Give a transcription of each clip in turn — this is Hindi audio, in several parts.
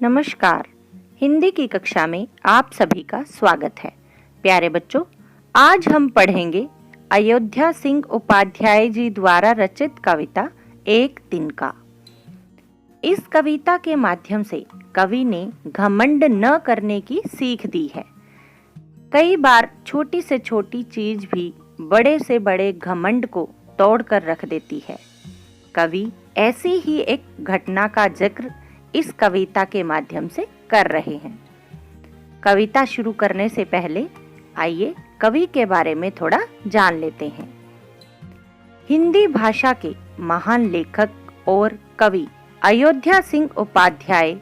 नमस्कार। हिंदी की कक्षा में आप सभी का स्वागत है। प्यारे बच्चों, आज हम पढ़ेंगे अयोध्या सिंह उपाध्याय जी द्वारा रचित कविता एक तिनका। इस कविता के माध्यम से कवि ने घमंड न करने की सीख दी है। कई बार छोटी से छोटी चीज भी बड़े से बड़े घमंड को तोड़कर रख देती है। कवि ऐसी ही एक घटना का जिक्र इस कविता के माध्यम से कर रहे हैं। कविता शुरू करने से पहले आइए कवि के बारे में थोड़ा जान लेते हैं। हिंदी भाषा के महान लेखक और कवि अयोध्या सिंह उपाध्याय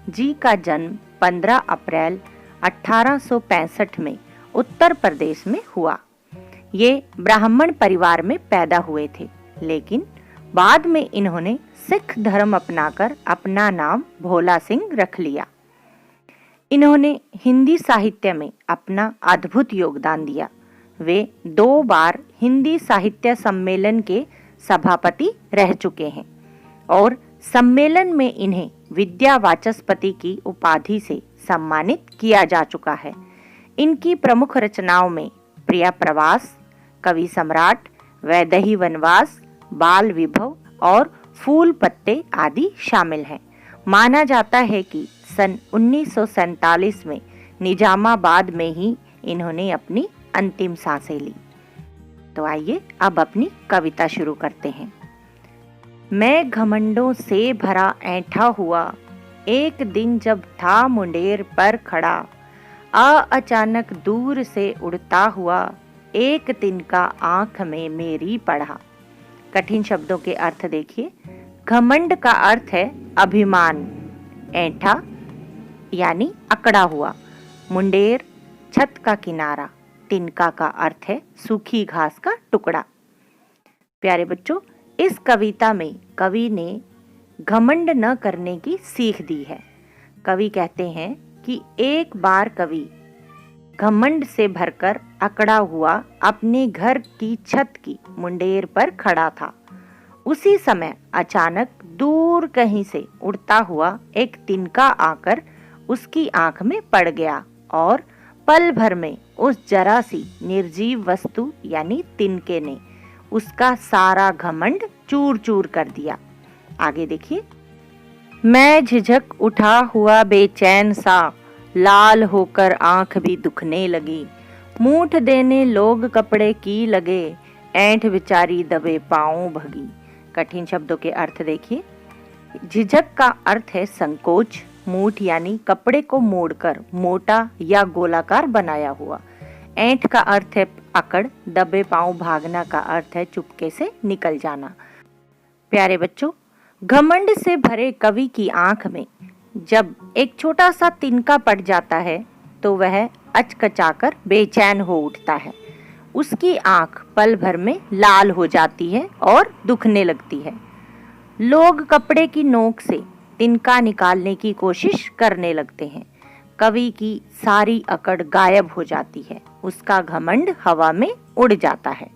जी का जन्म 15 अप्रैल 1865 में उत्तर प्रदेश में हुआ। ये ब्राह्मण परिवार में पैदा हुए थे, लेकिन बाद में इन्होंने सिख धर्म अपनाकर अपना नाम भोला सिंह रख लिया। इन्होंने हिंदी साहित्य में अपना अद्भुत योगदान दिया। वे 2 बार हिंदी साहित्य सम्मेलन के सभापति रह चुके हैं और सम्मेलन में इन्हें विद्या वाचस्पति की उपाधि से सम्मानित किया जा चुका है। इनकी प्रमुख रचनाओं में प्रिया प्रवास, कवि सम्राट, वैदेही वनवास, बाल विभव और फूल पत्ते आदि शामिल हैं। माना जाता है कि सन 1947 में निजामाबाद में ही इन्होंने अपनी अंतिम सांसें ली। तो आइए अब अपनी कविता शुरू करते हैं। मैं घमंडों से भरा ऐंठा हुआ, एक दिन जब था मुंडेर पर खड़ा, अचानक दूर से उड़ता हुआ, एक तिनका आंख में मेरी पड़ा। कठिन शब्दों के अर्थ देखिए। घमंड का अर्थ है अभिमान, ऐंठा यानी अकड़ा हुआ, मुंडेर छत का किनारा, तिनका का अर्थ है सूखी घास का टुकड़ा। प्यारे बच्चों, इस कविता में कवि ने घमंड न करने की सीख दी है। कवि कहते हैं कि एक बार कवि घमंड से भरकर अकड़ा हुआ अपने घर की छत की मुंडेर पर खड़ा था। उसी समय अचानक दूर कहीं से उड़ता हुआ एक तिनका आकर उसकी आंख में पड़ गया और पल भर में उस जरा सी निर्जीव वस्तु यानी तिनके ने उसका सारा घमंड चूर चूर कर दिया। आगे देखिए। मैं झिझक उठा हुआ बेचैन सा, लाल होकर आंख भी दुखने लगी, मूठ देने लोग कपड़े की लगे, ऐंठ बेचारी दबे पांव भगी। कठिन शब्दों के अर्थ देखिए। झिझक का अर्थ है संकोच, मूठ यानी कपड़े को मोड़कर मोटा या गोलाकार बनाया हुआ, ऐंठ का अर्थ है अकड़, दबे पांव भागना का अर्थ है चुपके से निकल जाना। प्यारे बच्चों, घमंड से भरे कवि की आंख में जब एक छोटा सा तिनका पड़ जाता है तो वह अचकचाकर बेचैन हो उठता है। उसकी आंख पल भर में लाल हो जाती है और दुखने लगती है। लोग कपड़े की नोक से तिनका निकालने की कोशिश करने लगते हैं। कवि की सारी अकड़ गायब हो जाती है, उसका घमंड हवा में उड़ जाता है।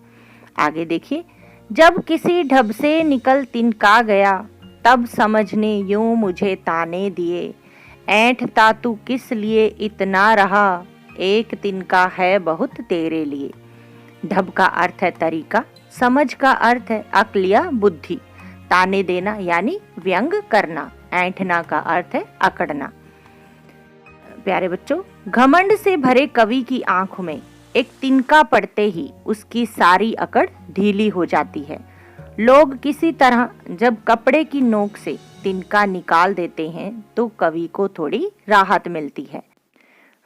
आगे देखिए। जब किसी ढब से निकल तिनका गया, तब समझने यूं मुझे ताने दिए, ऐंठता तू किस लिए इतना रहा, एक तिनका है बहुत तेरे लिए। ढब का अर्थ है तरीका, समझ का अर्थ है अक्ल या बुद्धि, ताने देना यानी व्यंग करना, ऐंठना का अर्थ है अकड़ना। प्यारे बच्चों, घमंड से भरे कवि की आंखों में एक तिनका पड़ते ही उसकी सारी अकड़ ढीली हो जाती है। लोग किसी तरह जब कपड़े की नोक से तिनका निकाल देते हैं तो कवि को थोड़ी राहत मिलती है।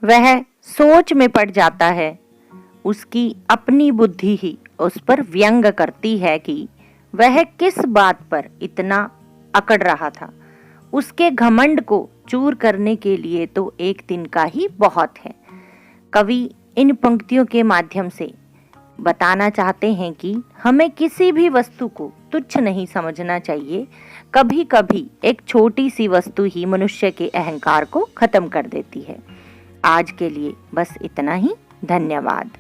वह सोच में पड़ जाता है। उसकी अपनी बुद्धि ही उस पर व्यंग करती है कि वह किस बात पर इतना अकड़ रहा था। उसके घमंड को चूर करने के लिए तो एक तिनका ही बहुत है। कवि इन पंक्तियों के माध्यम से बताना चाहते हैं कि हमें किसी भी वस्तु को तुच्छ नहीं समझना चाहिए। कभी कभी एक छोटी सी वस्तु ही मनुष्य के अहंकार को खत्म कर देती है। आज के लिए बस इतना ही। धन्यवाद।